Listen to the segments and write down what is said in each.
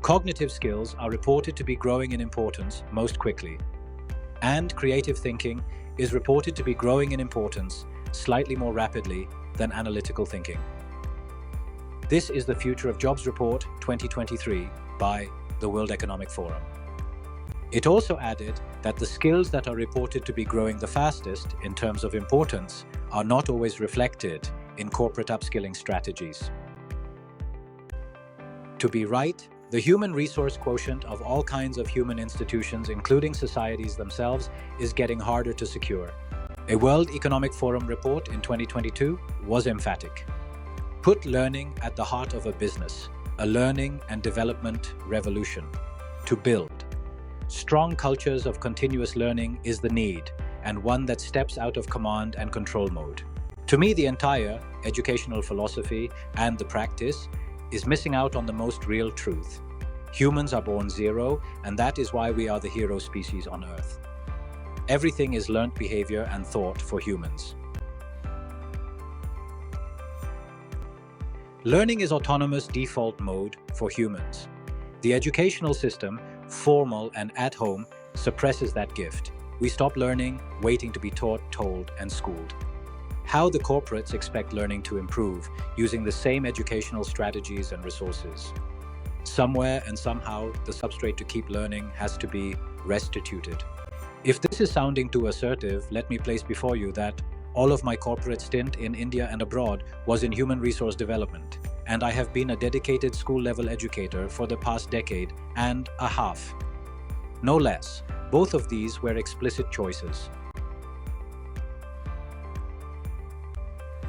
Cognitive skills are reported to be growing in importance most quickly, and creative thinking is reported to be growing in importance slightly more rapidly than analytical thinking. This is the Future of Jobs Report 2023 by the World Economic Forum. It also added that the skills that are reported to be growing the fastest in terms of importance are not always reflected in corporate upskilling strategies. To be right, the human resource quotient of all kinds of human institutions, including societies themselves, is getting harder to secure. A World Economic Forum report in 2022 was emphatic. Put learning at the heart of a business, a learning and development revolution. To build strong cultures of continuous learning is the need, and one that steps out of command and control mode. To me, the entire educational philosophy and the practice is missing out on the most real truth. Humans are born zero, and that is why we are the hero species on Earth. Everything is learnt behavior and thought for humans. Learning is autonomous default mode for humans. The educational system, formal and at home, suppresses that gift. We stop learning, waiting to be taught, told, and schooled. How the corporates expect learning to improve using the same educational strategies and resources. Somewhere and somehow, the substrate to keep learning has to be restituted. If this is sounding too assertive, let me place before you that all of my corporate stint in India and abroad was in human resource development, and I have been a dedicated school-level educator for the past decade and a half. No less, both of these were explicit choices.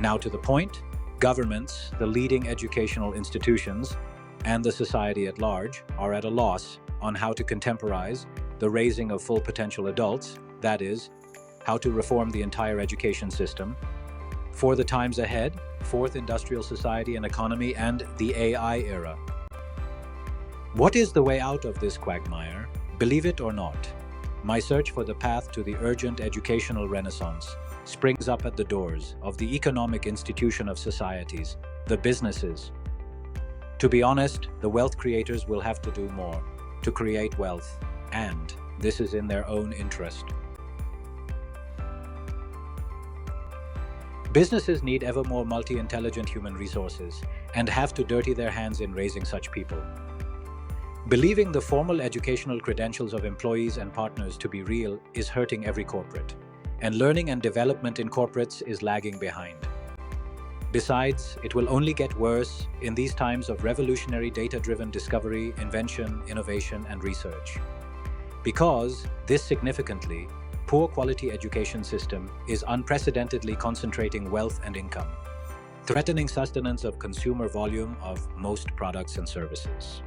Now to the point, governments, the leading educational institutions, and the society at large are at a loss on how to contemporize the raising of full potential adults, that is, how to reform the entire education system, for the times ahead, fourth industrial society and economy, and the AI era. What is the way out of this quagmire? Believe it or not, my search for the path to the urgent educational renaissance springs up at the doors of the economic institution of societies, the businesses. To be honest, the wealth creators will have to do more to create wealth, and this is in their own interest. Businesses need ever more multi-intelligent human resources and have to dirty their hands in raising such people. Believing the formal educational credentials of employees and partners to be real is hurting every corporate, and learning and development in corporates is lagging behind. Besides, it will only get worse in these times of revolutionary data-driven discovery, invention, innovation, and research. Because this significantly, poor quality education system is unprecedentedly concentrating wealth and income, threatening sustenance of consumer volume of most products and services.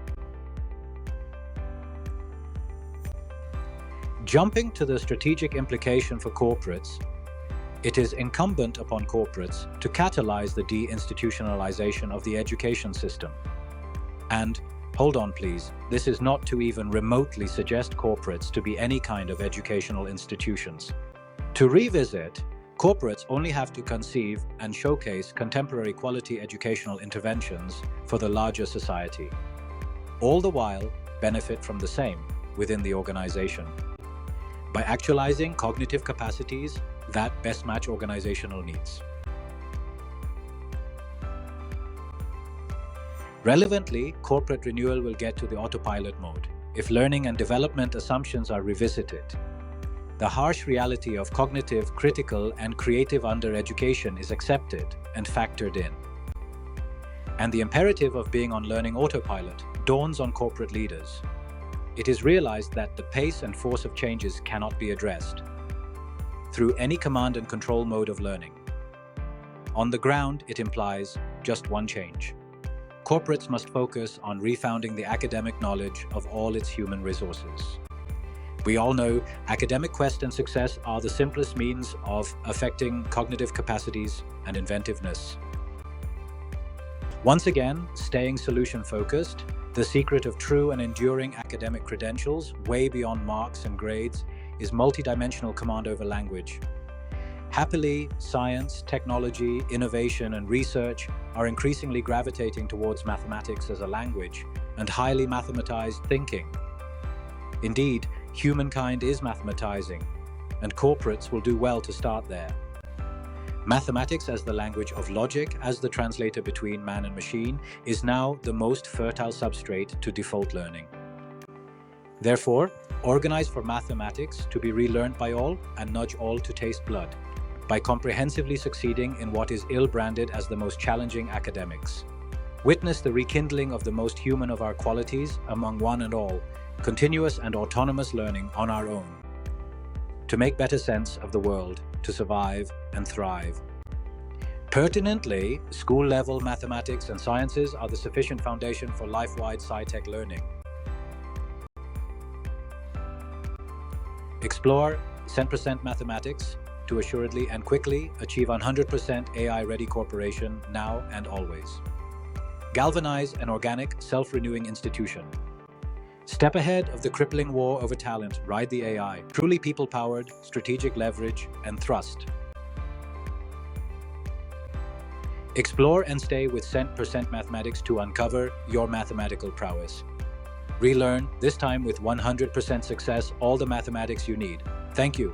Jumping to the strategic implication for corporates, it is incumbent upon corporates to catalyze the deinstitutionalization of the education system. And, hold on please, this is not to even remotely suggest corporates to be any kind of educational institutions. To revisit, corporates only have to conceive and showcase contemporary quality educational interventions for the larger society. All the while, benefit from the same within the organization, by actualizing cognitive capacities that best match organizational needs. Relevantly, corporate renewal will get to the autopilot mode if learning and development assumptions are revisited. The harsh reality of cognitive, critical, and creative under-education is accepted and factored in. And the imperative of being on learning autopilot dawns on corporate leaders. It is realized that the pace and force of changes cannot be addressed through any command and control mode of learning. On the ground, it implies just one change. Corporates must focus on refounding the academic knowledge of all its human resources. We all know academic quest and success are the simplest means of affecting cognitive capacities and inventiveness. Once again, staying solution-focused, the secret of true and enduring academic credentials, way beyond marks and grades, is multidimensional command over language. Happily, science, technology, innovation, and research are increasingly gravitating towards mathematics as a language, and highly mathematized thinking. Indeed, humankind is mathematizing, and corporates will do well to start there. Mathematics as the language of logic, as the translator between man and machine, is now the most fertile substrate to default learning. Therefore, organize for mathematics to be relearned by all and nudge all to taste blood, by comprehensively succeeding in what is ill-branded as the most challenging academics. Witness the rekindling of the most human of our qualities among one and all, continuous and autonomous learning on our own, to make better sense of the world, to survive and thrive. Pertinently, school-level mathematics and sciences are the sufficient foundation for life-wide sci-tech learning. Explore 10% mathematics to assuredly and quickly achieve 100% AI-ready corporation now and always. Galvanize an organic, self-renewing institution. Step ahead of the crippling war over talent, ride the AI, truly people-powered, strategic leverage, and thrust. Explore and stay with 10% mathematics to uncover your mathematical prowess. Relearn, this time with 100% success, all the mathematics you need. Thank you.